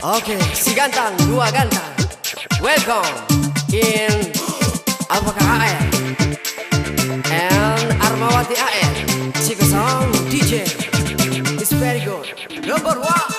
Oke, si gantang, dua gantang. Welcome in Apakah AR and Armawati AR. Chico Sound DJ is very good. Number one.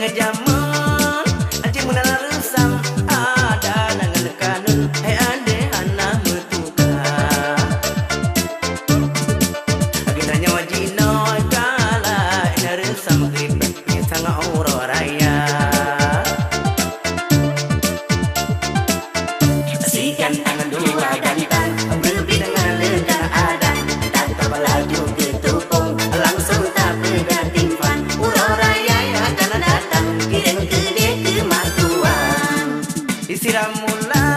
Ngejaman anjing menara resam ada nangan kanun hai ande anak metuka agitanya wajino kala ina resam gribet sanga aurora raya sikan tangan dua gantang berlebih dengan lengan ada tanpa melaju ke tupung langsung tak berganti fan aurora disiram mula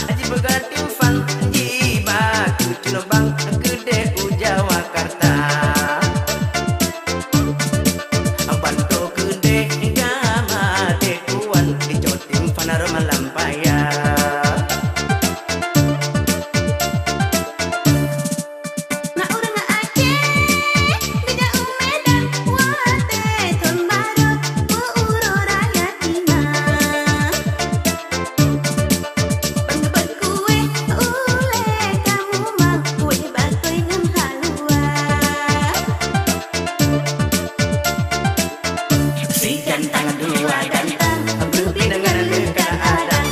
aji begatim fan ji batu cunobang gede Jawakarta bantu gede gama dekuan dicotim fanar malampaya tangan dua gantang berlebih dengan lengan ada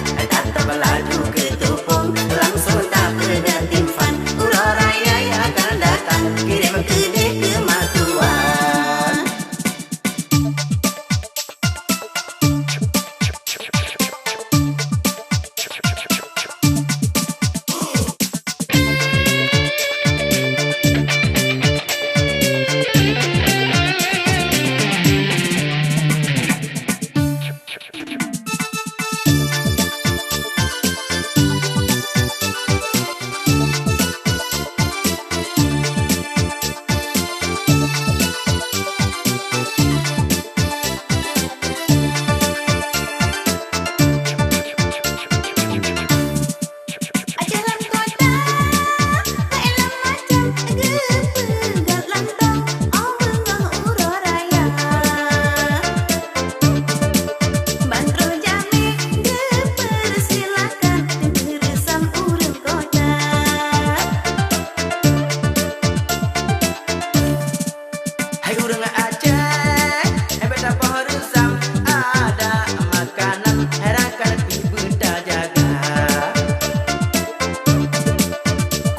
tak melaju ke tupung langsung tak berganti fan aurora raya akan datang kirim gede ke matuan.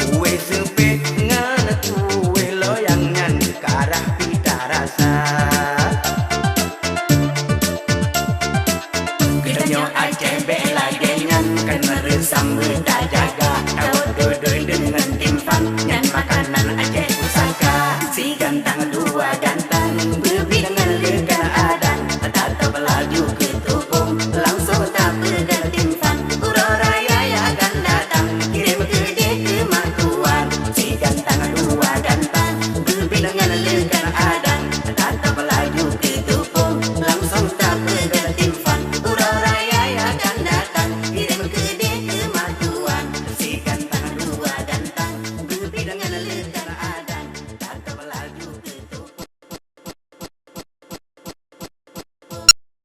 Kue sepe ngan kue loyang nyan ke arah pita rasa